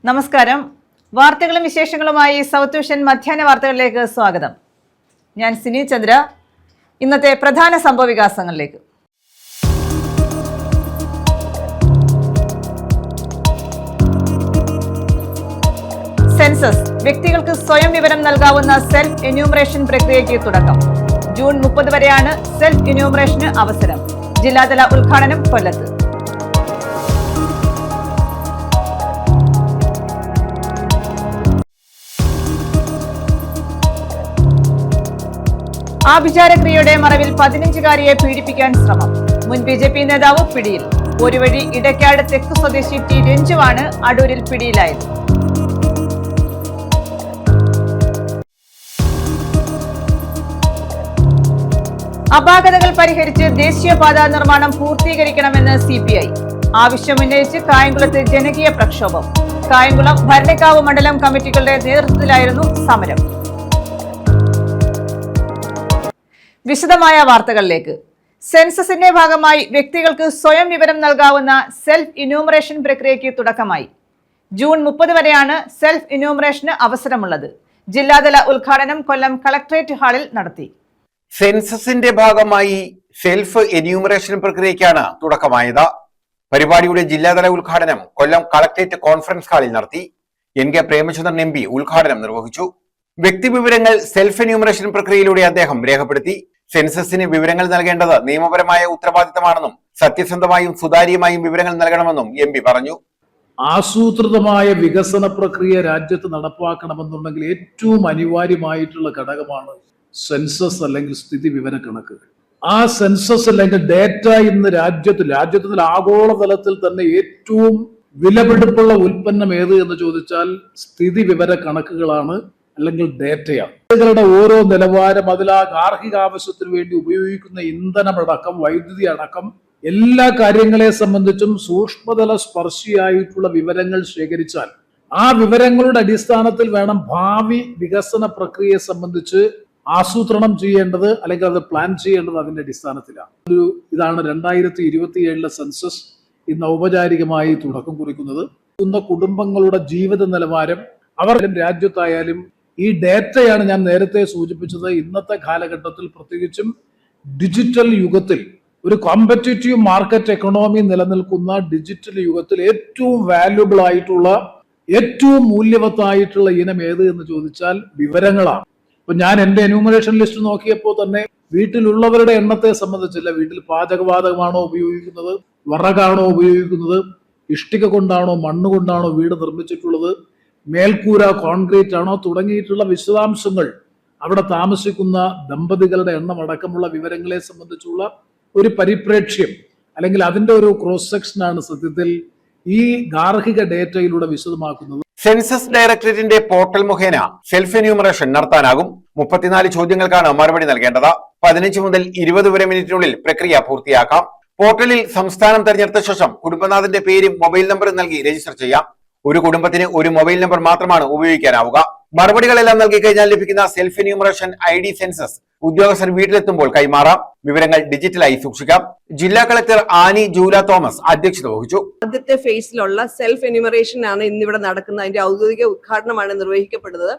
നമസ്കാരം. വാർത്തകളും വിശേഷങ്ങളുമായി സൗത്ത് വിഷൻ മധ്യാഹ്ന വാർത്തകളിലേക്ക് സ്വാഗതം. ഞാൻ സിനി ചന്ദ്ര. ഇന്നത്തെ പ്രധാന സംഭവവികാസങ്ങളിലേക്ക്. സെൻസസ് വ്യക്തികൾക്ക് സ്വയം വിവരം നൽകാവുന്ന സെൽഫ് എന്യൂമറേഷൻ പ്രക്രിയയ്ക്ക് തുടക്കം. ജൂൺ 30 വരെയാണ് സെൽഫ് എന്യൂമറേഷന് അവസരം. ജില്ലാതല ഉദ്ഘാടനം കൊല്ലത്ത്. ആഭിചാരക്രിയയുടെ മറവിൽ 15-കാരിയെ പീഡിപ്പിക്കാൻ ശ്രമം. മുൻ BJP നേതാവ് പിടിയിൽ. ഒരു വഴി ഇടയ്ക്കാട് തെക്ക് സ്വദേശി ടി രഞ്ജുവാണ് അടൂരിൽ പിടിയിലായത്. അപാകതകൾ പരിഹരിച്ച് ദേശീയപാത നിർമ്മാണം പൂർത്തീകരിക്കണമെന്ന് CPI. ആവശ്യമുന്നയിച്ച് കായംകുളത്ത് ജനകീയ പ്രക്ഷോഭം. കായംകുളം ഭരണിക്കാവ് മണ്ഡലം കമ്മിറ്റികളുടെ നേതൃത്വത്തിലായിരുന്നു സമരം. വിശദമായ വാർത്തകളിലേക്ക്. സെൻസസിന്റെ ഭാഗമായി വ്യക്തികൾക്ക് സ്വയം വിവരം നൽകാവുന്ന സെൽഫ് എന്യൂമറേഷൻ പ്രക്രിയയ്ക്ക് തുടക്കമായി. ജൂൺ 30 വരെയാണ് സെൽഫ് എന്യൂമറേഷന് അവസരമുള്ളത്. ജില്ലാതല ഉദ്ഘാടനം കൊല്ലം കളക്ടറേറ്റ് ഹാളിൽ നടത്തി. സെൻസസിന്റെ ഭാഗമായി സെൽഫ് എന്യൂമറേഷൻ പ്രക്രിയയ്ക്കാണ് തുടക്കമായത്. പരിപാടിയുടെ ജില്ലാതല ഉദ്ഘാടനം കൊല്ലം കളക്ടറേറ്റ് കോൺഫറൻസ് ഹാളിൽ നടത്തി. NK പ്രേമചന്ദ്രൻ MP ഉദ്ഘാടനം നിർവഹിച്ചു. വ്യക്തിവിവരങ്ങൾ സെൽഫ് എന്യൂമറേഷൻ പ്രക്രിയയിലൂടെ അദ്ദേഹം രേഖപ്പെടുത്തി. സെൻസസിന് വിവരങ്ങൾ നൽകേണ്ടത് നിയമപരമായ ഉത്തരവാദിത്തമാണെന്നും സത്യസന്ധമായും സുതാര്യമായും വിവരങ്ങൾ നൽകണമെന്നും MP പറഞ്ഞു. ആസൂത്രിതമായ വികസന പ്രക്രിയ രാജ്യത്ത് നടപ്പാക്കണമെന്നുണ്ടെങ്കിൽ ഏറ്റവും അനിവാര്യമായിട്ടുള്ള ഘടകമാണ് സെൻസസ് അല്ലെങ്കിൽ സ്ഥിതി വിവര കണക്ക്. ആ സെൻസസ് അല്ലെങ്കിൽ ഡേറ്റ ഇന്ന് രാജ്യത്തിൽ ആഗോളതലത്തിൽ തന്നെ ഏറ്റവും വിലപിടിപ്പുള്ള ഉൽപ്പന്നം ഏത് എന്ന് ചോദിച്ചാൽ സ്ഥിതി വിവര കണക്കുകളാണ്, അല്ലെങ്കിൽ ഡേറ്റയാണ്. യുടെ ഓരോ നിലവാരം, അതിൽ ആ ഗാർഹിക ആവശ്യത്തിന് വേണ്ടി ഉപയോഗിക്കുന്ന ഇന്ധനമടക്കം വൈദ്യുതി അടക്കം എല്ലാ കാര്യങ്ങളെ സംബന്ധിച്ചും സൂക്ഷ്മതല സ്പർശിയായിട്ടുള്ള വിവരങ്ങൾ ശേഖരിച്ചാൽ ആ വിവരങ്ങളുടെ അടിസ്ഥാനത്തിൽ വേണം ഭാവി വികസന പ്രക്രിയയെ സംബന്ധിച്ച് ആസൂത്രണം ചെയ്യേണ്ടത്, അല്ലെങ്കിൽ അത് പ്ലാൻ ചെയ്യേണ്ടത് അതിന്റെ അടിസ്ഥാനത്തിലാണ്. ഇതാണ് 2027 സെൻസസ് ഇന്ന് ഔപചാരികമായി തുടക്കം കുറിക്കുന്നത്. കുടുംബങ്ങളുടെ ജീവിത നിലവാരം, അവർ രാജ്യത്തായാലും ഈ ഡേറ്റയാണ് ഞാൻ നേരത്തെ സൂചിപ്പിച്ചത്. ഇന്നത്തെ കാലഘട്ടത്തിൽ പ്രത്യേകിച്ചും ഡിജിറ്റൽ യുഗത്തിൽ, ഒരു കോമ്പറ്റീറ്റീവ് മാർക്കറ്റ് എക്കണോമി നിലനിൽക്കുന്ന ഡിജിറ്റൽ യുഗത്തിൽ ഏറ്റവും വാല്യുബിൾ ആയിട്ടുള്ള, ഏറ്റവും മൂല്യവത്തായിട്ടുള്ള ഇനം ഏത് എന്ന് ചോദിച്ചാൽ വിവരങ്ങളാണ്. ഇപ്പൊ ഞാൻ എന്റെ എന്യൂമറേഷൻ ലിസ്റ്റ് നോക്കിയപ്പോൾ തന്നെ വീട്ടിലുള്ളവരുടെ എണ്ണത്തെ സംബന്ധിച്ചില്ല. വീട്ടിൽ പാചകവാതകമാണോ ഉപയോഗിക്കുന്നത്, വിറകാണോ ഉപയോഗിക്കുന്നത്, ഇഷ്ടിക കൊണ്ടാണോ മണ്ണ് കൊണ്ടാണോ വീട് നിർമ്മിച്ചിട്ടുള്ളത്, മേൽക്കൂര കോൺക്രീറ്റ് ആണോ തുടങ്ങിയിട്ടുള്ള വിശദാംശങ്ങൾ, അവിടെ താമസിക്കുന്ന ദമ്പതികളുടെ എണ്ണം അടക്കമുള്ള വിവരങ്ങളെ സംബന്ധിച്ചുള്ള ഒരു പരിപ്രേക്ഷ്യം, അല്ലെങ്കിൽ അതിന്റെ ഒരു ക്രോസ് സെക്ഷനാണ് സത്യത്തിൽ ഈ ഗാർഹിക ഡേറ്റയിലൂടെ വിശദമാക്കുന്നത്. സെൻസസ് ഡയറക്ടറേറ്റിന്റെ പോർട്ടൽ മുഖേന സെൽഫ് എന്യൂമറേഷൻ നടത്താനാകും. 34 ചോദ്യങ്ങൾക്കാണ് മറുപടി നൽകേണ്ടത്. 15 മുതൽ 20 വരെ മിനിറ്റിനുള്ളിൽ പ്രക്രിയ പൂർത്തിയാക്കാം. പോർട്ടലിൽ സംസ്ഥാനം തെരഞ്ഞെടുത്ത ശേഷം കുടുംബനാഥന്റെ പേരും മൊബൈൽ നമ്പറും നൽകി രജിസ്റ്റർ ചെയ്യാം. ഒരു കുടുംബത്തിന് ഒരു മൊബൈൽ നമ്പർ മാത്രമാണ് ഉപയോഗിക്കാനാവുക. മറുപടികളെല്ലാം നൽകി കഴിഞ്ഞാൽ ലഭിക്കുന്ന സെൽഫ് എന്യൂമറേഷൻ ID സെൻസസ് ഉദ്യോഗസ്ഥർ വീട്ടിലെത്തുമ്പോൾ കൈമാറാം. വിവരങ്ങൾ ഡിജിറ്റലായി സൂക്ഷിക്കാം. ജില്ലാ കളക്ടർ ആനി ജൂല തോമസ് അധ്യക്ഷത വഹിച്ചു. ആദ്യത്തെ ഫേസിലുള്ള സെൽഫ് എന്യൂമറേഷൻ ആണ് ഇന്നിവിടെ നടക്കുന്നത്. അതിന്റെ ഔദ്യോഗിക ഉദ്ഘാടനമാണ് നിർവഹിക്കപ്പെടുന്നത്.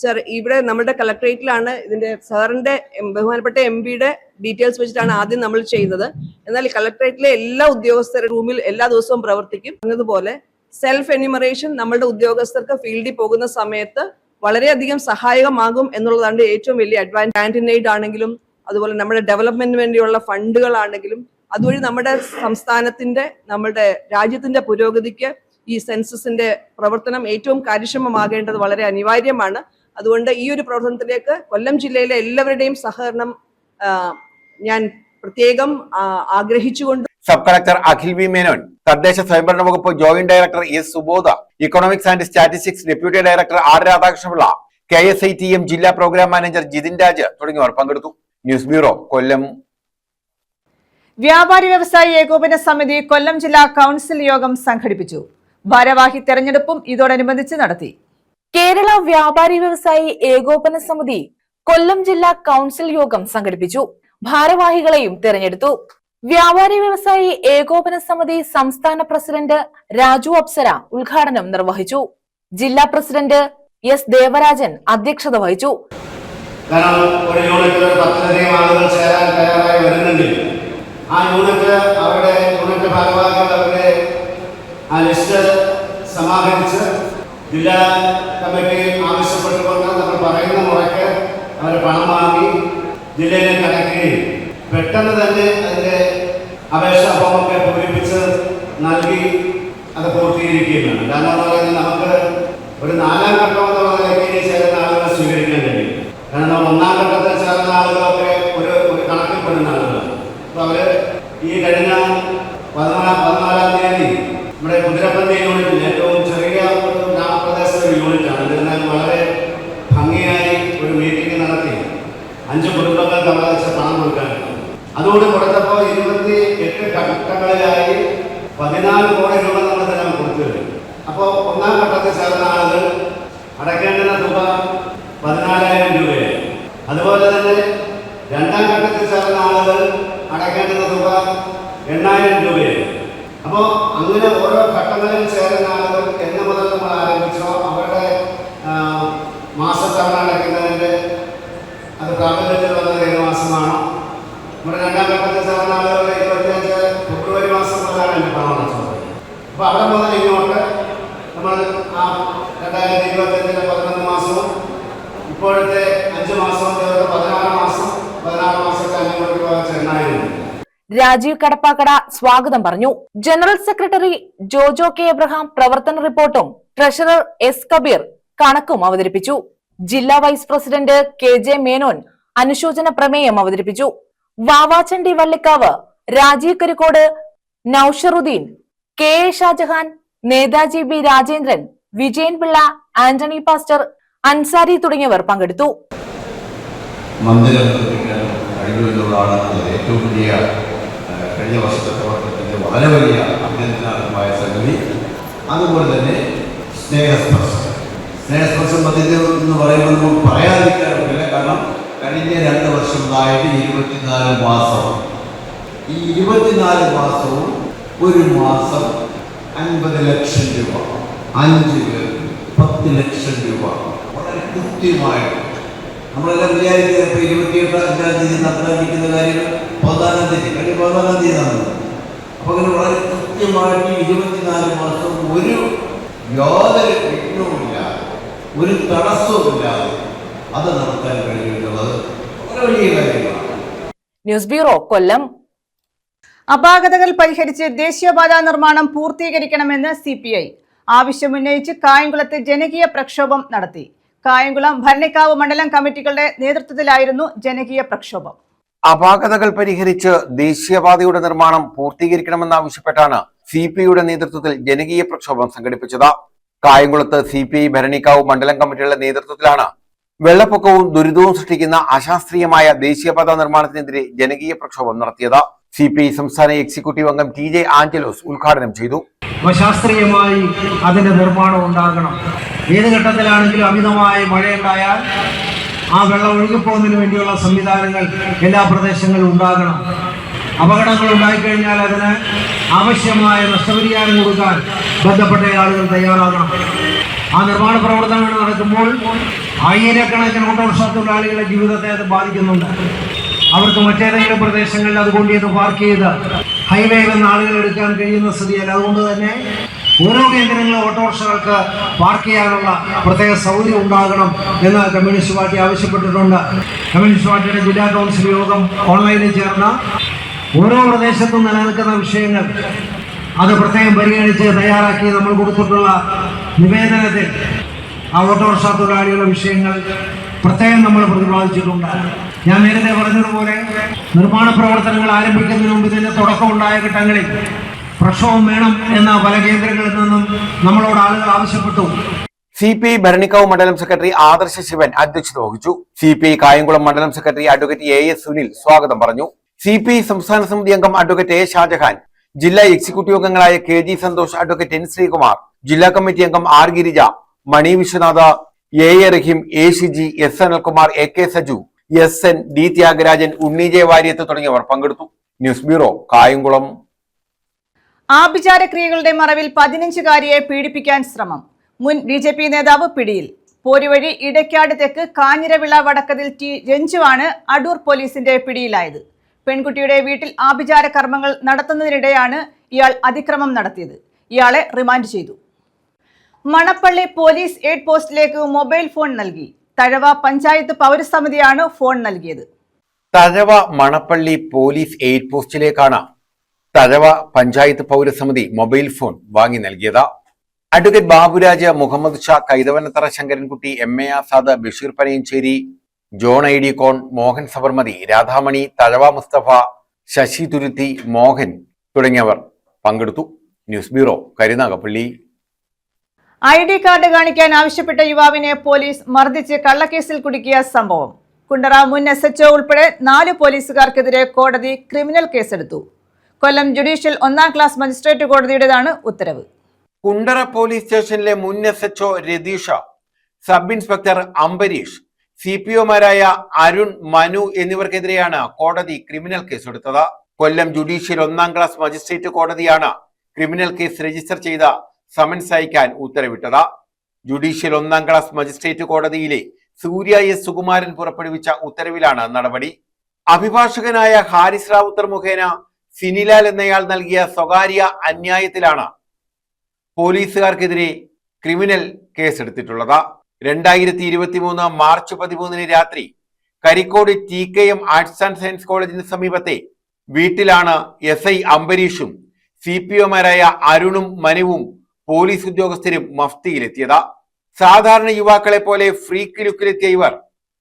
സർ, ഇവിടെ നമ്മുടെ കളക്ടറേറ്റിലാണ് ഇതിന്റെ സാറിന്റെ ബഹുമാനപ്പെട്ട MPയുടെ ഡീറ്റെയിൽസ് വെച്ചിട്ടാണ് ആദ്യം നമ്മൾ ചെയ്യുന്നത്. എന്നാൽ കളക്ടറേറ്റിലെ എല്ലാ ഉദ്യോഗസ്ഥരുടെ റൂമിൽ എല്ലാ ദിവസവും പ്രവർത്തിക്കും. എന്നതുപോലെ സെൽഫ് എന്യൂമറേഷൻ നമ്മുടെ ഉദ്യോഗസ്ഥർക്ക് ഫീൽഡിൽ പോകുന്ന സമയത്ത് വളരെയധികം സഹായകമാകും എന്നുള്ളതാണ് ഏറ്റവും വലിയ അഡ്വാൻറ്റേജ്. കാന്റീൻ ആണെങ്കിലും അതുപോലെ നമ്മുടെ ഡെവലപ്മെന്റിന് വേണ്ടിയുള്ള ഫണ്ടുകളാണെങ്കിലും അതുവഴി നമ്മുടെ സംസ്ഥാനത്തിന്റെ, നമ്മുടെ രാജ്യത്തിന്റെ പുരോഗതിക്ക് ഈ സെൻസസിന്റെ പ്രവർത്തനം ഏറ്റവും കാര്യക്ഷമമാകേണ്ടത് വളരെ അനിവാര്യമാണ്. അതുകൊണ്ട് ഈ ഒരു പ്രവർത്തനത്തിലേക്ക് കൊല്ലം ജില്ലയിലെ എല്ലാവരുടെയും സഹകരണം ഞാൻ പ്രത്യേകം ആഗ്രഹിച്ചുകൊണ്ട് sub collector Akhil V Menon, തദ്ദേശ സ്വയംഭരണ വകുപ്പ് joint director S Subodha, economics and statistics deputy director R Radhakrishnapillai, KSITM ജില്ലാ പ്രോഗ്രാം മാനേജർ ജിതിൻ രാജ് തുടങ്ങിയവർ പങ്കെടുത്തു. News bureau, Kollam. വ്യാപാരി വ്യവസായി ഏകോപന സമിതി കൊല്ലം ജില്ലാ കൗൺസിൽ യോഗം സംഘടിപ്പിച്ചു. ഭാരവാഹി തെരഞ്ഞെടുപ്പും ഇതോടനുബന്ധിച്ച് നടത്തി. കേരള വ്യാപാരി വ്യവസായി ഏകോപന സമിതി കൊല്ലം ജില്ലാ കൗൺസിൽ യോഗം സംഘടിപ്പിച്ചു. ഭാരവാഹികളെയും തെരഞ്ഞെടുത്തു. വ്യാപാരി വ്യവസായി ഏകോപന സമിതി സംസ്ഥാന പ്രസിഡന്റ് രാജു അപ്സര ഉദ്ഘാടനം നിർവഹിച്ചു. ജില്ലാ പ്രസിഡന്റ് എസ് ദേവരാജൻ അധ്യക്ഷത വഹിച്ചു. കാരണം ഒരു യൂണിറ്റിൽ 10ലധികം ആളുകൾ ചേരാൻ തയ്യാറായി വരുന്നെങ്കിൽ ആ യൂണിറ്റ് ഭാഗമാക്കി അവരുടെ ആ ലിസ്റ്റ് സമാഹരിച്ച് ജില്ലാ കമ്മിറ്റി ആവശ്യപ്പെട്ടുകൊണ്ട് നമ്മൾ പറയുന്ന മുറയ്ക്ക് അവർ പണം വാങ്ങി ജില്ലയിലേക്ക് അടയ്ക്കുകയും പെട്ടെന്ന് തന്നെ അതിൻ്റെ അപേക്ഷാ ഫോമൊക്കെ പൂരിപ്പിച്ച് നൽകി അത് പൂർത്തീകരിക്കുകയാണ്. കാരണം എന്ന് പറയുന്നത് നമുക്ക് ഒരു 4ാം ഘട്ടം എന്നുള്ള നിലയ്ക്ക് ചേരുന്ന ആളുകളെ സ്വീകരിക്കാൻ കഴിയും. കാരണം നമ്മൾ 1ാം ഘട്ടത്തിൽ ചേർന്ന ആളുകളൊക്കെ ഒരു കണക്കിൽപ്പെടുന്ന ആളുകളാണ്. അപ്പോൾ അവർ ഈ കഴിഞ്ഞ 14-ാം തീയതി നമ്മുടെ കുതിരപ്പള്ളി യൂണിറ്റിൽ ഏറ്റവും ചെറിയ ഒരു ഗ്രാമപ്രദേശ ഒരു യൂണിറ്റാണ്. എന്നാൽ വളരെ ഭംഗിയായി ഒരു മീറ്റിംഗ് നടത്തി 5 കുടുംബങ്ങൾക്ക് അവകാശ പണം കൊടുക്കാനുണ്ട്. അതുകൊണ്ട് കൊടുത്തപ്പോൾ 28 ഘട്ടങ്ങളിലായി 14 കോടി രൂപ നമ്മൾ തന്നെ കൊടുത്തു കഴിഞ്ഞു. അപ്പോൾ 1ാം ഘട്ടത്തിൽ ചേർന്ന ആളുകൾ അടയ്ക്കേണ്ടുന്ന തുക 14,000 രൂപയായി. അതുപോലെ തന്നെ 2ാം ഘട്ടത്തിൽ ചേർന്ന ആളുകൾ അടയ്ക്കേണ്ടുന്ന തുക 8,000 രൂപയായി. അപ്പോൾ അങ്ങനെ ഓരോ ഘട്ടങ്ങളിൽ ചേരുന്ന ആളുകൾ എന്ന് മുതൽ നമ്മൾ ആരംഭിച്ചോ അവരുടെ മാസത്തവണ അടയ്ക്കുന്നതിൻ്റെ അത് പ്രാബല്യത്തിൽ വന്നത് ഏത് മാസമാണോ? നമ്മുടെ 2ാം ഘട്ടത്തിൽ ചേർന്ന ആളുകളുടെ 25 ഫെബ്രുവരി മാസം മുതലാണ് എൻ്റെ പണം അടച്ചത്. അപ്പോൾ അവിടെ മുതൽ ഇങ്ങോട്ട് നമ്മൾ ആ 2025 11 മാസവും ഇപ്പോഴത്തെ 5 മാസവും 16 മാസത്തെ 500 രൂപ 8,000. രാജീവ് കടപ്പാക്കട സ്വാഗതം പറഞ്ഞു. General secretary Jojo K Abraham പ്രവർത്തന റിപ്പോർട്ടും ട്രഷറർ എസ് കബീർ കണക്കും അവതരിപ്പിച്ചു. ജില്ലാ vice president K J Menon അനുശോചന പ്രമേയം അവതരിപ്പിച്ചു. Vavachandi Vallikkavu, Rajeev Karikode, Nausharuddin, K A Shajahan, Netaji B Rajendran, Vijayan Pillai, Antony pastor, Ansari തുടങ്ങിയവർ പങ്കെടുത്തു. ഏറ്റവും വലിയ കഴിഞ്ഞ വർഷത്തെ പ്രവർത്തനത്തിൻ്റെ വളരെ വലിയ അഭിനന്ദനാർഹമായ സംഗതി. അതുപോലെ തന്നെ സ്നേഹസ്പർശം മധ്യത്തിൽ എന്ന് പറയുമ്പോൾ നമുക്ക് പറയാതിരിക്കാറില്ല. കാരണം കഴിഞ്ഞ 2 വർഷമായിട്ട് 24 മാസം, ഈ 24 മാസവും ഒരു മാസം 50 ലക്ഷം രൂപ, 5 പേർക്ക് 10 ലക്ഷം രൂപ വളരെ കൃത്യമായിട്ട് നമ്മളെല്ലാം വിചാരിക്കുന്നത് ഇപ്പോൾ 28-ാം തീയതി നടത്താനിരിക്കുന്ന കാര്യങ്ങൾ 14-ാം തീയതി കഴിഞ്ഞ 14-ാം തീയതി നടന്നത്. അപ്പോൾ അങ്ങനെ വളരെ കൃത്യമായിട്ട് 24 മാസം ഒരു യാതൊരു വിഘ്നവുമില്ലാതെ ഒരു തടസ്സവുമില്ലാതെ അത് നടത്താൻ കഴിയുന്നത് വളരെ വലിയ കാര്യങ്ങളാണ്. ന്യൂസ് ബ്യൂറോ, കൊല്ലം. അപാകതകൾ പരിഹരിച്ച് ദേശീയപാതാ നിർമ്മാണം പൂർത്തീകരിക്കണമെന്ന് CPI ആവശ്യമുന്നയിച്ച് കായംകുളത്ത് ജനകീയ പ്രക്ഷോഭം നടത്തി. കായംകുളം, ഭരണിക്കാവ് മണ്ഡലം കമ്മിറ്റികളുടെ നേതൃത്വത്തിലായിരുന്നു ജനകീയ പ്രക്ഷോഭം. അപാകതകൾ പരിഹരിച്ച് ദേശീയപാതയുടെ നിർമ്മാണം പൂർത്തീകരിക്കണമെന്നാവശ്യപ്പെട്ടാണ് CPIയുടെ നേതൃത്വത്തിൽ ജനകീയ പ്രക്ഷോഭം സംഘടിപ്പിച്ചത്. കായംകുളത്ത് CPI ഭരണിക്കാവ് മണ്ഡലം കമ്മിറ്റികളുടെ നേതൃത്വത്തിലാണ് വെള്ളപ്പൊക്കവും ദുരിതവും സൃഷ്ടിക്കുന്ന അശാസ്ത്രീയമായ ദേശീയപാത നിർമ്മാണത്തിനെതിരെ ജനകീയ പ്രക്ഷോഭം നടത്തിയത്. CPI സംസ്ഥാന എക്സിക്യൂട്ടീവ് അംഗം TJ ആഞ്ചലോസ് ഉദ്ഘാടനം ചെയ്തു. ശാസ്ത്രീയമായി അതിന്റെ നിർമ്മാണം ഉണ്ടാകണം. ഏത് ഘട്ടത്തിലാണെങ്കിലും അമിതമായ മഴയുണ്ടായാൽ ആ വെള്ളം ഒഴുകിപ്പോകുന്നതിന് വേണ്ടിയുള്ള സംവിധാനങ്ങൾ എല്ലാ പ്രദേശങ്ങളിലും ഉണ്ടാകണം. അപകടങ്ങൾ ഉണ്ടായിക്കഴിഞ്ഞാൽ അതിന് ആവശ്യമായ നഷ്ടപരിഹാരം കൊടുക്കാൻ ബന്ധപ്പെട്ട ആളുകൾ തയ്യാറാകണം. ആ നിർമ്മാണ പ്രവർത്തനങ്ങൾ നടക്കുമ്പോൾ ആയിരക്കണക്കിന് ഓട്ടോറിക്ഷ തൊഴിലാളികളുടെ ജീവിതത്തെ അത് ബാധിക്കുന്നുണ്ട്. അവർക്ക് മറ്റേതെങ്കിലും പ്രദേശങ്ങളിൽ അതുകൊണ്ട് പാർക്ക് ചെയ്ത് ഹൈവേ വന്ന ആളുകൾ എടുക്കാൻ കഴിയുന്ന സ്ഥിതിയല്ല. അതുകൊണ്ട് തന്നെ ഓരോ കേന്ദ്രങ്ങളിലും ഓട്ടോറിക്ഷകൾക്ക് പാർക്ക് ചെയ്യാനുള്ള പ്രത്യേക സൗകര്യം ഉണ്ടാകണം എന്ന് കമ്മ്യൂണിസ്റ്റ് പാർട്ടി ആവശ്യപ്പെട്ടിട്ടുണ്ട്. കമ്മ്യൂണിസ്റ്റ് പാർട്ടിയുടെ ജില്ലാ കൗൺസിൽ യോഗം ഓൺലൈനിൽ ചേർന്ന ഓരോ പ്രദേശത്തും നിലനിൽക്കുന്ന വിഷയങ്ങൾ അത് പ്രത്യേകം പരിഗണിച്ച് തയ്യാറാക്കി നമ്മൾ കൊടുത്തിട്ടുള്ള നിവേദനത്തിൽ ആ ഓട്ടോറിക്ഷ തൊഴിലാളികളുടെ വിഷയങ്ങൾ പ്രത്യേകം നമ്മൾ പ്രതിപാദിച്ചിട്ടുണ്ട്. ഞാൻ നേരത്തെ പറഞ്ഞതുപോലെ നിർമ്മാണ പ്രവർത്തനങ്ങൾ ആരംഭിക്കുന്നതിന് മുമ്പ് ഇതിന്റെ തുടക്കമുണ്ടായ ഘട്ടങ്ങളിൽ പ്രക്ഷോഭം വേണം എന്ന പല കേന്ദ്രങ്ങളിൽ നിന്നും നമ്മളോട് ആളുകൾ ആവശ്യപ്പെട്ടു. CPI ഭരണിക്കാവ് മണ്ഡലം സെക്രട്ടറി ആദർശ ശിവൻ അധ്യക്ഷത വഹിച്ചു. CPI കായംകുളം മണ്ഡലം സെക്രട്ടറി അഡ്വക്കേറ്റ് AS സുനിൽ സ്വാഗതം പറഞ്ഞു. CPI സംസ്ഥാന സമിതി അംഗം അഡ്വക്കേറ്റ് A ഷാജഹാൻ, ജില്ലാ എക്സിക്യൂട്ടീവ് അംഗങ്ങളായ KG Santhosh, advocate N Sreekumar, ജില്ലാ കമ്മിറ്റി അംഗം R Girija, Mani Viswanatha, AA Rahim, A Shiji, S Anilkumar, AK Saju, SN, D Thyagarajan, Unni J Variyath തുടങ്ങിയവർ പങ്കെടുത്തു. News bureau, Kayamkulam. ആഭിചാരക്രിയകളുടെ മറവിൽ 15-കാരിയെ പീഡിപ്പിക്കാൻ ശ്രമം. മുൻ BJP നേതാവ് പിടിയിൽ. പോരുവഴി ഇടയ്ക്കാട് തെക്ക് കാഞ്ഞിരവിള വടക്കതിൽ T. രഞ്ജുവാണ് അടൂർ പോലീസിന്റെ പിടിയിലായത്. പെൺകുട്ടിയുടെ വീട്ടിൽ ആഭിചാര കർമ്മങ്ങൾ നടത്തുന്നതിനിടെയാണ് ഇയാൾ അതിക്രമം നടത്തിയത്. ഇയാളെ റിമാൻഡ് ചെയ്തു. മണപ്പള്ളി പോലീസ് എയ്ഡ് പോസ്റ്റിലേക്ക് മൊബൈൽ ഫോൺ നൽകി. തഴവ പഞ്ചായത്ത് പൗരസമിതിയാണ് ഫോൺ നൽകിയത്. തഴവ മണപ്പള്ളി പോലീസ് എയ്ഡ് പോസ്റ്റിലേക്കാണ് തഴവ പഞ്ചായത്ത് പൗരസമിതി മൊബൈൽ ഫോൺ വാങ്ങി നൽകിയത്. Advocate Baburaj, Muhammad Sha, Kaithavanathara Sankarankutty, MA Azad, Basheer Panayancheri, John I. D. Kon, Mohan Sabarmathi, Radhamani, Thazhava Musthafa, Sasi Thuruthi, Mohan തുടങ്ങിയവർ പങ്കെടുത്തു. News bureau, Karunagappally. ID card കാണിക്കാൻ ആവശ്യപ്പെട്ട യുവാവിനെ പോലീസ് മർദ്ദിച്ച് കള്ളക്കേസിൽ കുടുക്കിയ സംഭവം. കുണ്ടറ മുൻ SHO ഉൾപ്പെടെ 4 പോലീസുകാർക്കെതിരെ കോടതി ക്രിമിനൽ കേസെടുത്തു. കൊല്ലം ജുഡീഷ്യൽ 1ാം ക്ലാസ് മജിസ്ട്രേറ്റ് കോടതിയുടേതാണ് ഉത്തരവ്. കുണ്ടറ പോലീസ് സ്റ്റേഷനിലെ മുൻ SHO Ratheesh, sub inspector Ambareesh, CPOമാരായ അരുൺ, മനു എന്നിവർക്കെതിരെയാണ് കോടതി ക്രിമിനൽ കേസെടുത്തത്. കൊല്ലം ജുഡീഷ്യൽ 1ാം ക്ലാസ് മജിസ്ട്രേറ്റ് കോടതിയാണ് ക്രിമിനൽ കേസ് രജിസ്റ്റർ ചെയ്ത സമൻസ് അയക്കാൻ ഉത്തരവിട്ടത്. ജുഡീഷ്യൽ 1ാം ക്ലാസ് മജിസ്ട്രേറ്റ് കോടതിയിലെ സൂര്യ S. സുകുമാരൻ പുറപ്പെടുവിച്ച ഉത്തരവിലാണ് നടപടി. അഭിഭാഷകനായ ഹാരിസ് റാവുത്തർ മുഖേന സിനിലാൽ എന്നയാൾ നൽകിയ സ്വകാര്യ അന്യായത്തിലാണ് പോലീസുകാർക്കെതിരെ ക്രിമിനൽ കേസെടുത്തിട്ടുള്ളത്. 2023 മാർച്ച് 13 രാത്രി Karikode TKM arts and science കോളേജിന് സമീപത്തെ വീട്ടിലാണ് SI അംബരീഷും CPOമാരായ അരുണും മനുവും പോലീസ് ഉദ്യോഗസ്ഥരും മഫ്തിയിലെത്തിയത്. സാധാരണ യുവാക്കളെ പോലെ ഫ്രീക്ക് ലുക്കിലെത്തിയ ഇവർ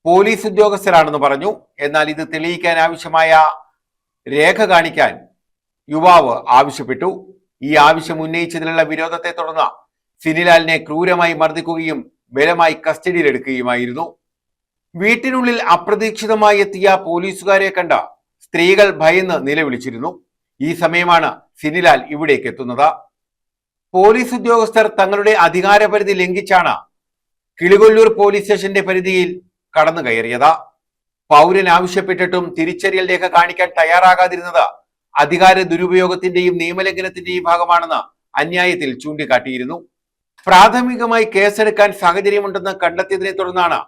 പോലീസ് ഉദ്യോഗസ്ഥരാണെന്ന് പറഞ്ഞു. എന്നാൽ ഇത് തെളിയിക്കാൻ ആവശ്യമായ രേഖ കാണിക്കാൻ യുവാവ് ആവശ്യപ്പെട്ടു. ഈ ആവശ്യം ഉന്നയിച്ചതിനുള്ള വിരോധത്തെ തുടർന്ന് സിനിലാലിനെ ക്രൂരമായി മർദ്ദിക്കുകയും ബലമായി കസ്റ്റഡിയിലെടുക്കുകയുമായിരുന്നു. വീട്ടിനുള്ളിൽ അപ്രതീക്ഷിതമായി എത്തിയ പോലീസുകാരെ കണ്ട സ്ത്രീകൾ ഭയന്ന് നിലവിളിച്ചിരുന്നു. ഈ സമയമാണ് സിനിലാൽ ഇവിടേക്ക് എത്തുന്നത്. പോലീസ് ഉദ്യോഗസ്ഥർ തങ്ങളുടെ അധികാരപരിധി ലംഘിച്ചാണ് കിളികൊല്ലൂർ പോലീസ് സ്റ്റേഷന്റെ പരിധിയിൽ കടന്നു കയറിയത്. പൗരൻ ആവശ്യപ്പെട്ടിട്ടും തിരിച്ചറിയൽ രേഖ കാണിക്കാൻ തയ്യാറാകാതിരുന്നത് അധികാര ദുരുപയോഗത്തിന്റെയും നിയമലംഘനത്തിന്റെയും ഭാഗമാണെന്ന് അന്യായത്തിൽ ചൂണ്ടിക്കാട്ടിയിരുന്നു. പ്രാഥമികമായി കേസെടുക്കാൻ സാഹചര്യമുണ്ടെന്ന് കണ്ടെത്തിയതിനെ തുടർന്നാണ്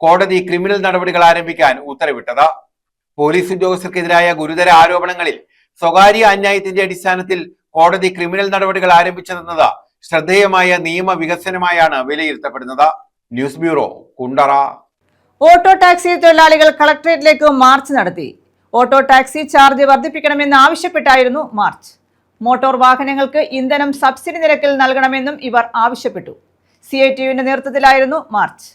കോടതി ക്രിമിനൽ നടപടികൾ ആരംഭിക്കാൻ ഉത്തരവിട്ടത്. പോലീസ് ഉദ്യോഗസ്ഥർക്കെതിരായ ഗുരുതര ആരോപണങ്ങളിൽ സ്വകാര്യ അന്യായത്തിന്റെ അടിസ്ഥാനത്തിൽ കോടതി ക്രിമിനൽ നടപടികൾ ആരംഭിച്ചതെന്നത് ശ്രദ്ധേയമായ നിയമ വികസനമായാണ് വിലയിരുത്തപ്പെടുന്നത്. News bureau, Kundara. Auto taxi തൊഴിലാളികൾ കളക്ടറേറ്റിലേക്ക് മാർച്ച് നടത്തി. ഓട്ടോ ടാക്സി ചാർജ് വർദ്ധിപ്പിക്കണമെന്ന് ആവശ്യപ്പെട്ടായിരുന്നു മാർച്ച്. മോട്ടോർ വാഹനങ്ങൾക്ക് ഇന്ധനം സബ്സിഡി നിരക്കിൽ നൽകണമെന്നും ഇവർ ആവശ്യപ്പെട്ടു. CITUവിന്റെ നേതൃത്വത്തിലായിരുന്നു മാർച്ച്.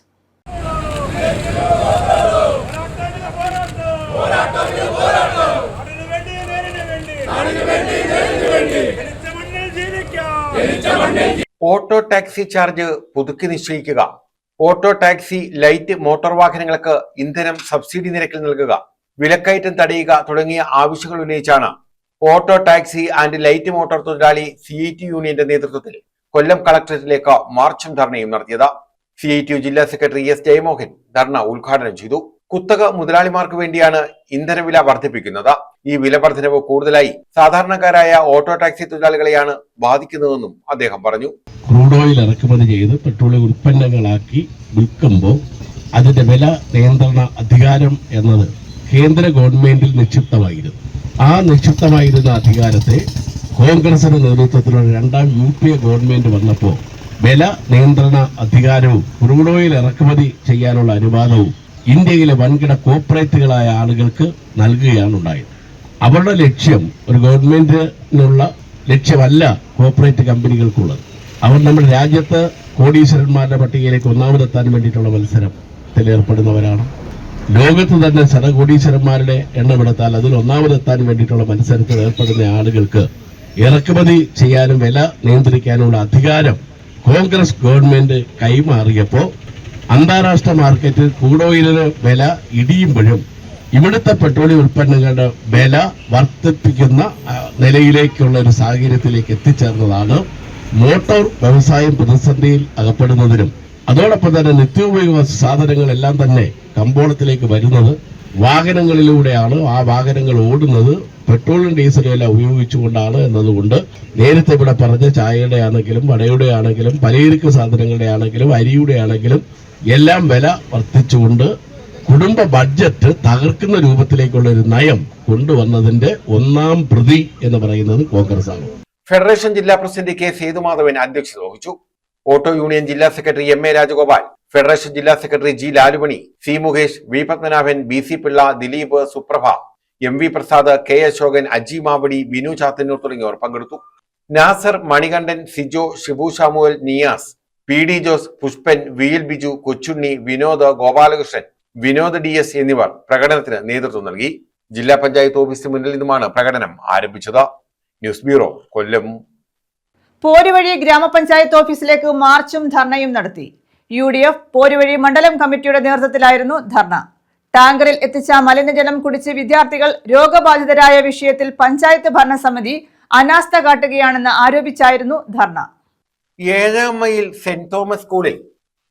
ഓട്ടോ ടാക്സി ചാർജ് പുതുക്കി നിശ്ചയിക്കുക, ഓട്ടോ ടാക്സി ലൈറ്റ് മോട്ടോർ വാഹനങ്ങൾക്ക് ഇന്ധനം സബ്സിഡി നിരക്കിൽ നൽകുക, വിലക്കയറ്റം തടയുക തുടങ്ങിയ ആവശ്യങ്ങൾ ഉന്നയിച്ചാണ് auto taxi and light motor തൊഴിലാളി CITU യൂണിയന്റെ നേതൃത്വത്തിൽ കൊല്ലം കളക്ടറേറ്റിലേക്ക് മാർച്ചും ധർണയും നടത്തിയത്. CITU ജില്ലാ സെക്രട്ടറി S. ജയമോഹൻ ധർണ ഉദ്ഘാടനം ചെയ്തു. കുത്തക മുതലാളിമാർക്ക് വേണ്ടിയാണ് ഇന്ധനവില വർദ്ധിപ്പിക്കുന്നത്. ഈ വില വർധനവ് കൂടുതലായി സാധാരണക്കാരായ ഓട്ടോ ടാക്സി തൊഴിലാളികളെയാണ് ബാധിക്കുന്നതെന്നും അദ്ദേഹം പറഞ്ഞു. ക്രൂഡ് ഓയിൽ ഇറക്കുമതി ചെയ്ത് പെട്രോളിയം ഉൽപ്പന്നങ്ങളാക്കി വിൽക്കുമ്പോൾ അതിന്റെ വില നിയന്ത്രണ അധികാരം എന്നത് കേന്ദ്ര ഗവൺമെന്റിൽ നിക്ഷിപ്തമായിരുന്നു. ആ നിക്ഷിപ്തമായിരുന്ന അധികാരത്തെ കോൺഗ്രസിന്റെ നേതൃത്വത്തിലുള്ള 2ാം UPA ഗവൺമെന്റ് വന്നപ്പോൾ വില നിയന്ത്രണ അധികാരവും ക്രൂഡ് ഓയിൽ ഇറക്കുമതി ചെയ്യാനുള്ള അനുവാദവും ഇന്ത്യയിലെ വൻകിട കോർപ്പറേറ്റുകളായ ആളുകൾക്ക് നൽകുകയാണ് ഉണ്ടായത്. അവരുടെ ലക്ഷ്യം ഒരു ഗവൺമെന്റിനുള്ള ലക്ഷ്യമല്ല കോർപ്പറേറ്റ് കമ്പനികൾക്കുള്ളത്. അവർ നമ്മുടെ രാജ്യത്ത് കോടീശ്വരന്മാരുടെ പട്ടികയിലേക്ക് ഒന്നാമതെത്താൻ വേണ്ടിയിട്ടുള്ള മത്സരത്തിൽ ഏർപ്പെടുന്നവരാണ്. ലോകത്ത് തന്നെ ശതകോടീശ്വരന്മാരുടെ എണ്ണമെടുത്താൽ അതിൽ ഒന്നാമതെത്താൻ വേണ്ടിയിട്ടുള്ള മത്സരത്തിൽ ഏർപ്പെടുന്ന ആളുകൾക്ക് ഇറക്കുമതി ചെയ്യാനും വില നിയന്ത്രിക്കാനുള്ള അധികാരം കോൺഗ്രസ് ഗവൺമെന്റ് കൈമാറിയപ്പോൾ അന്താരാഷ്ട്ര മാർക്കറ്റിൽ ക്രൂഡ് ഓയിലിന് വില ഇടിയുമ്പോഴും ഇവിടുത്തെ പെട്രോളിയം ഉൽപ്പന്നങ്ങളുടെ വില വർദ്ധിപ്പിക്കുന്ന നിലയിലേക്കുള്ള ഒരു സാഹചര്യത്തിലേക്ക് എത്തിച്ചേർന്നതാണ് മോട്ടോർ വ്യവസായം പ്രതിസന്ധിയിൽ അകപ്പെടുന്നതിനും അതോടൊപ്പം തന്നെ നിത്യോപയോഗ സാധനങ്ങളെല്ലാം തന്നെ കമ്പോളത്തിലേക്ക് വരുന്നത് വാഹനങ്ങളിലൂടെയാണ് ആ വാഹനങ്ങൾ ഓടുന്നത്. പെട്രോളും ഡീസലും എല്ലാം ഉപയോഗിച്ചുകൊണ്ടാണ് എന്നതുകൊണ്ട് നേരത്തെ ഇവിടെ പറഞ്ഞ ചായയുടെ ആണെങ്കിലും വടയുടെ ആണെങ്കിലും പലചരക്ക് സാധനങ്ങളുടെ ആണെങ്കിലും അരിയുടെ ആണെങ്കിലും എല്ലാം വില വർദ്ധിച്ചുകൊണ്ട് കുടുംബ ബഡ്ജറ്റ് തകർക്കുന്ന രൂപത്തിലേക്കുള്ള ഒരു നയം കൊണ്ടുവന്നതിന്റെ ഒന്നാം പ്രതി എന്ന് പറയുന്നത് കോൺഗ്രസ് ആണ്. ഫെഡറേഷൻ ജില്ലാ പ്രസിഡന്റ് കെ സേതുമാധവൻ അധ്യക്ഷത വഹിച്ചു. ഓട്ടോ യൂണിയൻ ജില്ലാ സെക്രട്ടറി MA രാജഗോപാൽ, ഫെഡറേഷൻ ജില്ലാ secretary G Lalumani, C Mukesh, V Padmanabhan, BC Pillai, Dileep, Suprabha, MV Prasad, K Asokan, Aji Mavadi, Binu Chathannoor തുടങ്ങിയവർ പങ്കെടുത്തു. Nasar, Manikandan, Sijo, Shibu Samuel, Niyas, PD Jose, Pushpan, VL Biju, Kochunni, Vinod, Gopalakrishnan, Vinod DS എന്നിവർ പ്രകടനത്തിന് നേതൃത്വം നൽകി. ജില്ലാ പഞ്ചായത്ത് ഓഫീസിന് മുന്നിൽ നിന്നുമാണ് പ്രകടനം ആരംഭിച്ചത്. ന്യൂസ് ബ്യൂറോ, കൊല്ലം. പോരുവഴി ഗ്രാമപഞ്ചായത്ത് ഓഫീസിലേക്ക് മാർച്ചും ധർണയും നടത്തി. UDF പോരുവഴി മണ്ഡലം കമ്മിറ്റിയുടെ നേതൃത്വത്തിലായിരുന്നു ധർണ. ടാങ്കറിൽ എത്തിച്ച മലിനജലം കുടിച്ച് വിദ്യാർത്ഥികൾ രോഗബാധിതരായ വിഷയത്തിൽ പഞ്ചായത്ത് ഭരണസമിതി അനാസ്ഥ കാട്ടുകയാണെന്ന് ആരോപിച്ചായിരുന്നു ധർണ. 7 മൈൽ സെന്റ് തോമസ് സ്കൂളിൽ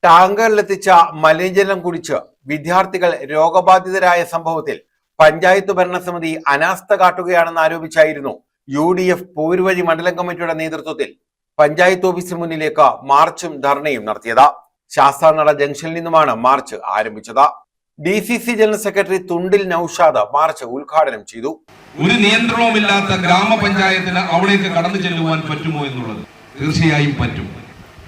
ടാങ്കറിലെത്തിച്ച മലിനജലം കുടിച്ച് വിദ്യാർത്ഥികൾ രോഗബാധിതരായ സംഭവത്തിൽ പഞ്ചായത്ത് ഭരണസമിതി അനാസ്ഥ കാട്ടുകയാണെന്ന് ആരോപിച്ചായിരുന്നു UDF പോരുവഴി മണ്ഡലം കമ്മിറ്റിയുടെ നേതൃത്വത്തിൽ പഞ്ചായത്ത് ഓഫീസിന് മുന്നിലേക്ക് മാർച്ചും ധർണയും നടത്തിയത്. ശാസ്താനട ജംഗ്ഷനിൽ നിന്നുമാണ് മാർച്ച് ആരംഭിച്ചത്. DCC general secretary Thundil Noushad march ഉദ്ഘാടനം ചെയ്തു. ഒരു നിയന്ത്രണവുമില്ലാത്ത ഗ്രാമപഞ്ചായത്തിന് അവിടേക്ക് കടന്നു ചെല്ലുവാൻ പറ്റുമോ എന്നുള്ളത് തീർച്ചയായും പറ്റും.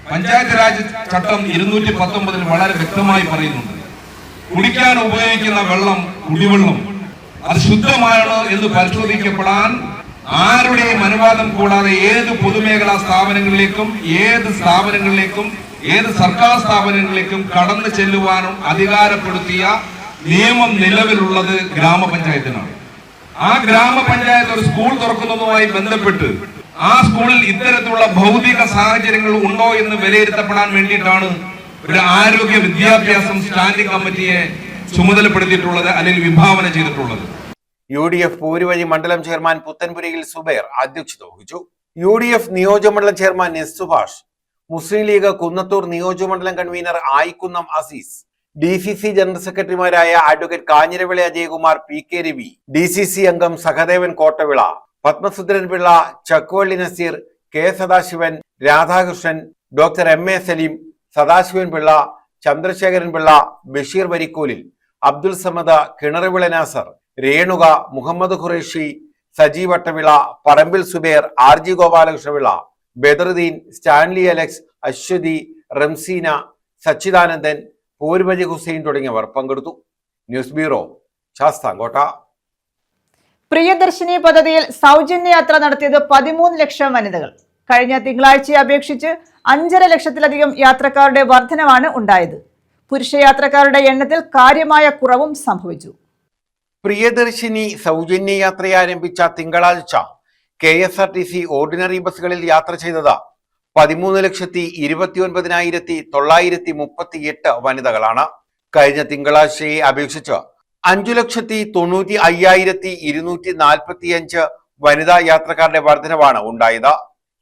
പഞ്ചായത്ത് രാജ് ചട്ടം 219 വളരെ വ്യക്തമായി പറയുന്നുണ്ട്, കുടിക്കാൻ ഉപയോഗിക്കുന്ന വെള്ളം, കുടിവെള്ളം അത് ശുദ്ധമാണോ എന്ന് പരിശോധിക്കപ്പെടാൻ ആരുടെയും അനുവാദം കൂടാതെ ഏത് പൊതുമേഖലാ സ്ഥാപനങ്ങളിലേക്കും ഏത് സർക്കാർ സ്ഥാപനങ്ങളിലേക്കും കടന്നു ചെല്ലുവാനും അധികാരപ്പെടുത്തിയ നിയമം നിലവിലുള്ളത് ഗ്രാമപഞ്ചായത്തിനാണ്. ആ ഗ്രാമപഞ്ചായത്ത് ഒരു സ്കൂൾ തുറക്കുന്നതുമായി ബന്ധപ്പെട്ട് ആ സ്കൂളിൽ ഇത്തരത്തിലുള്ള ഭൗതിക സാഹചര്യങ്ങൾ ഉണ്ടോ എന്ന് വിലയിരുത്തപ്പെടാൻ വേണ്ടിയിട്ടാണ് ഒരു ആരോഗ്യ വിദ്യാഭ്യാസം സ്റ്റാൻഡിംഗ് കമ്മിറ്റിയെ ചുമതലപ്പെടുത്തിയിട്ടുള്ളത്, അല്ലെങ്കിൽ വിഭാവന ചെയ്തിട്ടുള്ളത്. UDF പോരുവഴി മണ്ഡലം ചെയർമാൻ പുത്തൻപുരയിൽ സുബൈർ അധ്യക്ഷത വഹിച്ചു. UDF നിയോജകമണ്ഡലം ചെയർമാൻ S സുഭാഷ്, മുസ്ലിം ലീഗ് കുന്നത്തൂർ നിയോജകമണ്ഡലം convener Ayikkunnam Azeez, DCC general സെക്രട്ടറിമാരായ advocate Kanjiravila Ajayakumar, PK Ravi, DCC അംഗം Sahadevan Kottavila, Padmasundaran Pillai, Chakkuvally Nazeer, K Sadasivan, Radhakrishnan, doctor MA Saleem, Sadasivan Pillai, Chandrasekharan Pillai, Basheer വരിക്കോലിൽ, അബ്ദുൽ സമദ, കിണറുവിള നാസർ, രേണുക, മുഹമ്മദ് ഖുറേഷി, സജി വട്ടവിള, പറമ്പിൽ സുബേർ, RG ഗോപാലകൃഷ്ണപിള്ള, ബദറുദ്ദീൻ, സ്റ്റാൻലി അലക്സ്, അശ്വതി, റംസീന, സച്ചിദാനന്ദൻ, പോരുവഴി ഹുസൈൻ തുടങ്ങിയവർ പങ്കെടുത്തു. News bureau, Sasthamkotta. പ്രിയദർശിനി പദ്ധതിയിൽ സൗജന്യ യാത്ര നടത്തിയത് 13 ലക്ഷം വനിതകൾ. കഴിഞ്ഞ തിങ്കളാഴ്ചയെ അപേക്ഷിച്ച് 5.5 ലക്ഷത്തിലധികം യാത്രക്കാരുടെ വർധനവാണ് ഉണ്ടായത്. പുരുഷ യാത്രക്കാരുടെ എണ്ണത്തിൽ കാര്യമായ കുറവും സംഭവിച്ചു. പ്രിയദർശിനി സൗജന്യ യാത്ര ആരംഭിച്ച തിങ്കളാഴ്ച KSRTC ഓർഡിനറി ബസ്സുകളിൽ യാത്ര ചെയ്തത് 13,29,938 വനിതകളാണ്. കഴിഞ്ഞ തിങ്കളാഴ്ചയെ അപേക്ഷിച്ച് 5,95,245 വനിതാ യാത്രക്കാരുടെ വർധനവാണ് ഉണ്ടായത്.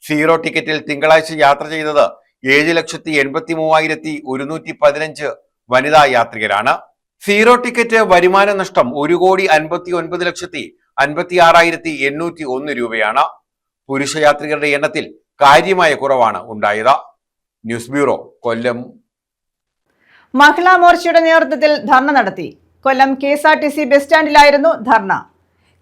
സീറോ ടിക്കറ്റിൽ തിങ്കളാഴ്ച യാത്ര ചെയ്തത് 7,83,115 വനിതാ യാത്രികരാണ്. സീറോ ടിക്കറ്റ് വരുമാന നഷ്ടം 1,59,56,801 രൂപയാണ്. പുരുഷ യാത്രികരുടെ എണ്ണത്തിൽ കാര്യമായ കുറവാണ് ഉണ്ടായത്. ന്യൂസ് ബ്യൂറോ, കൊല്ലം. മഹിളാ മോർച്ചയുടെ നേതൃത്വത്തിൽ ധർണ നടത്തി. കൊല്ലം KSRTC ബസ് സ്റ്റാൻഡിലായിരുന്നു ധർണ.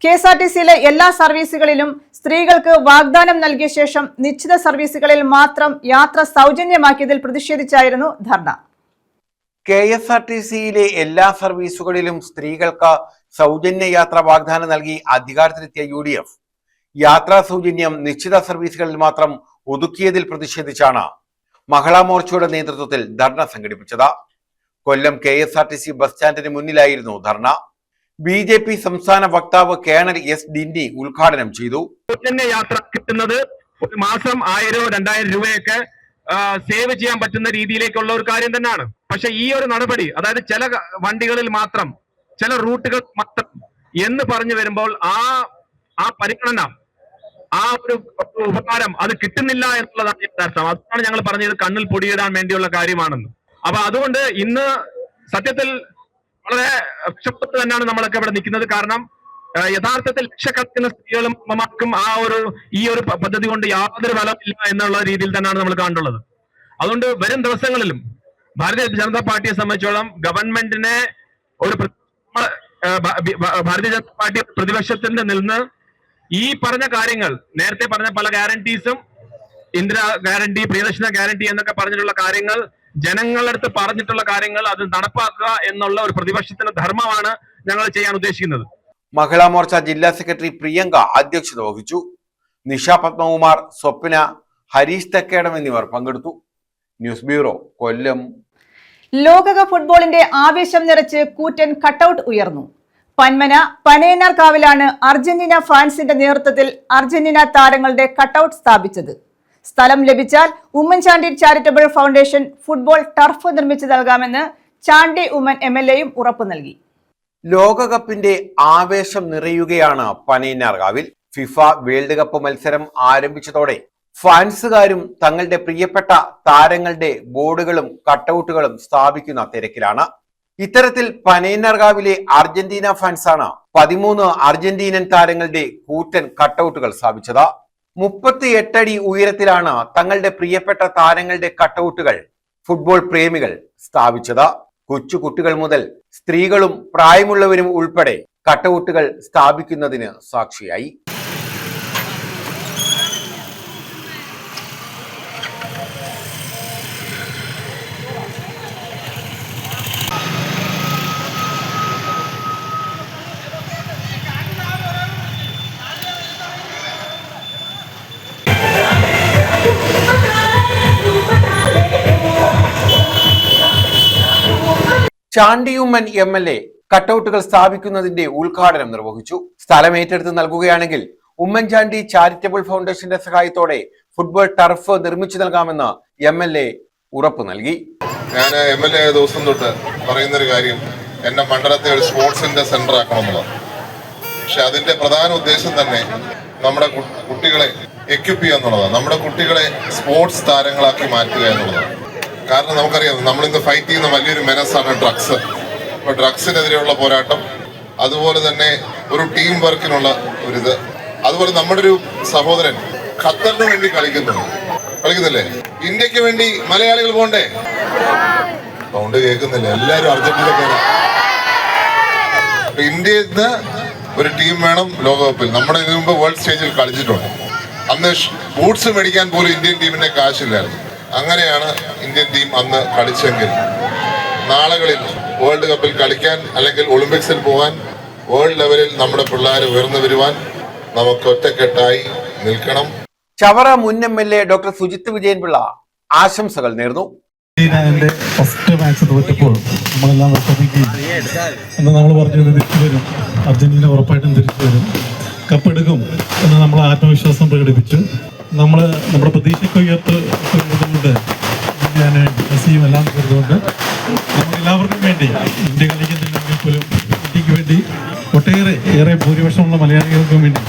KSRTCയിലെ എല്ലാ സർവീസുകളിലും സ്ത്രീകൾക്ക് വാഗ്ദാനം നൽകിയ ശേഷം നിശ്ചിത സർവീസുകളിൽ മാത്രം യാത്ര സൗജന്യമാക്കിയതിൽ പ്രതിഷേധിച്ചായിരുന്നു ധർണ. KSRTCയിലെ എല്ലാ സർവീസുകളിലും സ്ത്രീകൾക്ക് സൗജന്യ യാത്ര വാഗ്ദാനം നൽകി അധികാരത്തിലെത്തിയ UDF യാത്രാ സൗജന്യം നിശ്ചിത സർവീസുകളിൽ മാത്രം ഒതുക്കിയതിൽ പ്രതിഷേധിച്ചാണ് മഹിളാ മോർച്ചയുടെ നേതൃത്വത്തിൽ ധർണ സംഘടിപ്പിച്ചത്. കൊല്ലം KSRTC ബസ് സ്റ്റാൻഡിന് മുന്നിലായിരുന്നു ധർണ. BJP സംസ്ഥാന വക്താവ് കേണൽ S ഡിന്നി ഉദ്ഘാടനം ചെയ്തു. സൗജന്യ യാത്ര കിട്ടുന്നത് ഒരു മാസം 1000-2000 രൂപയൊക്കെ സേവ് ചെയ്യാൻ പറ്റുന്ന രീതിയിലേക്കുള്ള ഒരു കാര്യം തന്നെയാണ്. പക്ഷെ ഈ ഒരു നടപടി, അതായത് ചില വണ്ടികളിൽ മാത്രം, ചില റൂട്ടുകൾ മാത്രം എന്ന് പറഞ്ഞു വരുമ്പോൾ ആ പരിഗണന, ആ ഒരു ഉപകാരം അത് കിട്ടുന്നില്ല എന്നുള്ളതാണ് അർത്ഥം. അതാണ് ഞങ്ങൾ പറഞ്ഞത് കണ്ണിൽ പൊടിയിടാൻ വേണ്ടിയുള്ള കാര്യമാണെന്ന്. അപ്പൊ അതുകൊണ്ട് ഇന്ന് സത്യത്തിൽ വളരെ വിഷപ്പെട്ട് തന്നെയാണ് നമ്മളൊക്കെ ഇവിടെ നിൽക്കുന്നത്. കാരണം യഥാർത്ഥത്തിൽ ലക്ഷക്കണക്കിന് സ്ത്രീകളും അമ്മമാർക്കും ഈ ഒരു പദ്ധതി കൊണ്ട് യാതൊരു ഫലമില്ല എന്നുള്ള രീതിയിൽ തന്നെയാണ് നമ്മൾ കാണുന്നത്. അതുകൊണ്ട് വരും ദിവസങ്ങളിലും ഭാരതീയ ജനതാ പാർട്ടിയെ സംബന്ധിച്ചോളം ഗവൺമെന്റിനെ ഭാരതീയ ജനതാ പാർട്ടി പ്രതിപക്ഷത്തിൽ നിന്ന് ഈ പറഞ്ഞ കാര്യങ്ങൾ, നേരത്തെ പറഞ്ഞ പല ഗ്യാരണ്ടീസും, ഇന്ദിരാ ഗ്യാരണ്ടി, പ്രിയദർശന ഗ്യാരണ്ടി എന്നൊക്കെ പറഞ്ഞിട്ടുള്ള കാര്യങ്ങൾ, ജനങ്ങളുടെ അടുത്ത് പറഞ്ഞിട്ടുള്ള കാര്യങ്ങൾ അത് നടപ്പാക്കുക എന്നുള്ള ഒരു പ്രതിപക്ഷത്തിന്റെ ധർമ്മമാണ് ഞങ്ങൾ ചെയ്യാൻ ഉദ്ദേശിക്കുന്നത്. മഹിളാ മോർച്ച ജില്ലാ സെക്രട്ടറി പ്രിയങ്ക അധ്യക്ഷത വഹിച്ചു. നിഷ പത്മകുമാർ, സ്വപ്ന, ഹരീഷ് തെക്കേടം എന്നിവർ പങ്കെടുത്തു. ന്യൂസ് ബ്യൂറോ, കൊല്ലം. ലോകകപ്പ് ഫുട്ബോളിന്റെ ആവേശം നിറച്ച് കൂറ്റൻ കട്ടൌട്ട് ഉയർന്നു. പന്മന പനയനാർകാവിലാണ് അർജന്റീന ഫാൻസിന്റെ നേതൃത്വത്തിൽ അർജന്റീന താരങ്ങളുടെ കട്ടൌട്ട് സ്ഥാപിച്ചത്. സ്ഥലം ലഭിച്ചാൽ Oommen Chandy charitable foundation football turf നിർമ്മിച്ചു നൽകാമെന്ന് ചാണ്ടി ഉമ്മൻ MLAയും ഉറപ്പു നൽകി. ലോകകപ്പിന്റെ ആവേശം നിറയുകയാണ് പനയനാർകാവിൽ. ഫിഫ വേൾഡ് കപ്പ് മത്സരം ആരംഭിച്ചതോടെ ഫാൻസുകാരും തങ്ങളുടെ പ്രിയപ്പെട്ട താരങ്ങളുടെ ബോർഡുകളും കട്ടൌട്ടുകളും സ്ഥാപിക്കുന്ന തിരക്കിലാണ്. ഇത്തരത്തിൽ പനയനാർകാവിലെ അർജന്റീന ഫാൻസാണ് 13 അർജന്റീനൻ താരങ്ങളുടെ കൂറ്റൻ കട്ടൌട്ടുകൾ സ്ഥാപിച്ചത്. 38 അടി ഉയരത്തിലാണ് തങ്ങളുടെ പ്രിയപ്പെട്ട താരങ്ങളുടെ കട്ടൌട്ടുകൾ ഫുട്ബോൾ പ്രേമികൾ സ്ഥാപിച്ചത്. കൊച്ചു കുട്ടികൾ മുതൽ സ്ത്രീകളും പ്രായമുള്ളവരും ഉൾപ്പെടെ കട്ടൌട്ടുകൾ സ്ഥാപിക്കുന്നതിന് സാക്ഷിയായി. ചാണ്ടിയുമ്മൻ MLA കട്ടൌട്ടുകൾ സ്ഥാപിക്കുന്നതിന്റെ ഉദ്ഘാടനം നിർവഹിച്ചു. സ്ഥലം ഏറ്റെടുത്ത് നൽകുകയാണെങ്കിൽ ഉമ്മൻചാണ്ടി ചാരിറ്റബിൾ ഫൗണ്ടേഷന്റെ സഹായത്തോടെ ഫുട്ബോൾ ടർഫ് നിർമ്മിച്ചു നൽകാമെന്ന് MLA ഉറപ്പു നൽകി. ഞാൻ MLA ആയ ദിവസം തൊട്ട് പറയുന്നൊരു കാര്യം, എന്നെ മണ്ഡലത്തെ ഒരു സ്പോർട്സിന്റെ സെന്റർ ആക്കണമെന്നുള്ളത്. പക്ഷെ അതിന്റെ പ്രധാന ഉദ്ദേശം തന്നെ നമ്മുടെ കുട്ടികളെ എക്യുപ്പ് ചെയ്യുക എന്നുള്ളതാണ്. നമ്മുടെ കുട്ടികളെ സ്പോർട്സ് താരങ്ങളാക്കി മാറ്റുക എന്നുള്ളതാണ്. കാരണം നമുക്കറിയാം, നമ്മളിന്ന് ഫൈറ്റ് ചെയ്യുന്ന വലിയൊരു മെനസാണ് ഡ്രഗ്സ്. അപ്പൊ ഡ്രഗ്സിനെതിരെയുള്ള പോരാട്ടം, അതുപോലെ തന്നെ ഒരു ടീം വർക്കിനുള്ള ഒരിത്, അതുപോലെ നമ്മുടെ ഒരു സഹോദരൻ ഖത്തറിന് വേണ്ടി കളിക്കുന്നില്ലേ? ഇന്ത്യക്ക് വേണ്ടി മലയാളികൾ പോണ്ടേ? സൗണ്ട് കേൾക്കുന്നില്ല, എല്ലാവരും അർജന്റീനക്കാരാണ്. ഇന്ത്യയിൽ നിന്ന് ഒരു ടീം വേണം ലോകകപ്പിൽ. നമ്മുടെ ഇതിനു മുമ്പ് വേൾഡ് സ്റ്റേജിൽ കളിച്ചിട്ടുണ്ട്. അന്ന് ബൂട്ട്സ് മേടിക്കാൻ പോലും ഇന്ത്യൻ ടീമിന്റെ കാശില്ലായിരുന്നു. അങ്ങനെയാണ് ഇന്ത്യൻ ടീം അന്ന് കളിച്ചെങ്കിൽ നാളുകളിൽ വേൾഡ് കപ്പിൽ കളിക്കാൻ അല്ലെങ്കിൽ ഒളിമ്പിക്സിൽ പോകാൻ വേൾഡ് ലെവലിൽ നമ്മുടെ പിള്ളേർ ഉയർന്നു വരുവാൻ നമുക്ക് ഒറ്റക്കെട്ടായി നിൽക്കണം. ചവറ മുൻ MLA ഡോക്ടർ സുജിത്ത് വിജയൻപിള്ള ആശംസകൾ നേർന്നു. ഫസ്റ്റ് മാച്ച് തോറ്റപ്പോൾ നമ്മളെല്ലാം എന്ന് നമ്മൾ പറഞ്ഞു തിരിച്ചു വരും, അർജന്റീന ഉറപ്പായിട്ടും തിരിച്ചു വരും, കപ്പെടുക്കും എന്ന് നമ്മൾ ആത്മവിശ്വാസം പ്രകടിപ്പിച്ചു. നമ്മുടെ പ്രതീക്ഷയ്ക്ക് ഉയർത്തുകൊണ്ട് ഞാൻ മെസ്സിയും എല്ലാം ചെയ്തുകൊണ്ട് നമ്മളെല്ലാവർക്കും വേണ്ടി ഇന്ത്യ കളിക്കുന്നില്ലെങ്കിൽ പോലും ഇന്ത്യക്ക് വേണ്ടി ഏറെ ഭൂരിപക്ഷമുള്ള മലയാളികൾക്കും വേണ്ടി,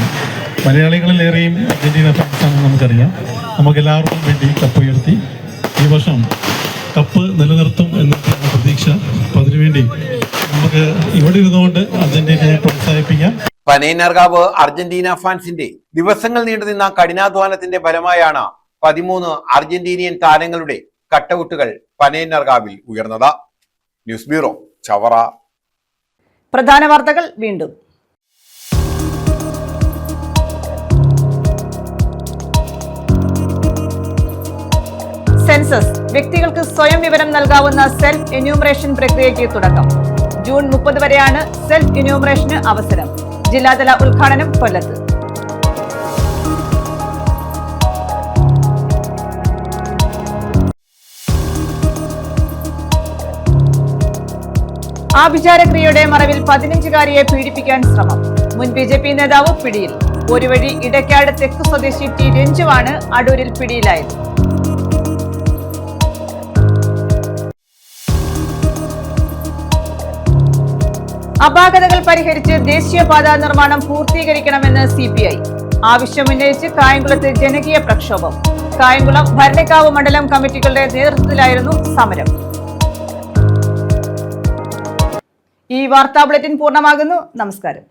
മലയാളികളിലേറെയും അർജന്റീന ഫാൻസാണെന്ന് നമുക്കറിയാം, നമുക്കെല്ലാവർക്കും വേണ്ടി കപ്പ് ഉയർത്തി ഈ വർഷം കപ്പ് നിലനിർത്തും എന്നൊക്കെയാണ് പ്രതീക്ഷ. അപ്പം അതിനുവേണ്ടി നമുക്ക് ഇവിടെ ഇരുന്നുകൊണ്ട് അർജന്റീനയെ പ്രോത്സാഹിപ്പിക്കാം. പനയനാർകാവ് അർജന്റീന ഫാൻസിന്റെ ദിവസങ്ങൾ നീണ്ടുനിന്ന കഠിനാധ്വാനത്തിന്റെ ഫലമായാണ് 13 അർജന്റീനിയൻ താരങ്ങളുടെ കട്ടൌട്ടുകൾ പനയനാർകാവിൽ ഉയർന്നത്. News bureau, Chavara. പ്രധാന വാർത്തകൾ വീണ്ടും. സെൻസസ് വ്യക്തികൾക്ക് സ്വയം വിവരം നൽകാവുന്ന സെൽഫ് എന്യൂമറേഷൻ പ്രക്രിയയ്ക്ക് തുടക്കം. ജൂൺ 30 വരെയാണ് സെൽഫ് എന്യൂമറേഷന് അവസരം. ജില്ലാതല ഉദ്ഘാടനം കൊല്ലത്ത്. ആഭിചാരക്രിയയുടെ മറവിൽ 15-കാരിയെ പീഡിപ്പിക്കാൻ ശ്രമം. മുൻ BJP നേതാവ് പിടിയിൽ. ഒരു വഴി ഇടയ്ക്കാട് തെക്കു സ്വദേശി T രഞ്ജുവാണ് അടൂരിൽ പിടിയിലായത്. അപാകതകൾ പരിഹരിച്ച് ദേശീയപാത നിർമ്മാണം പൂർത്തീകരിക്കണമെന്ന് CPI. ആവശ്യമുന്നയിച്ച് കായംകുളത്ത് ജനകീയ പ്രക്ഷോഭം. കായംകുളം ഭരണിക്കാവ് മണ്ഡലം കമ്മിറ്റികളുടെ നേതൃത്വത്തിലായിരുന്നു സമരം. ഈ വാർത്താ ബുള്ളറ്റിൻ പൂർണ്ണമാകുന്നു. നമസ്കാരം.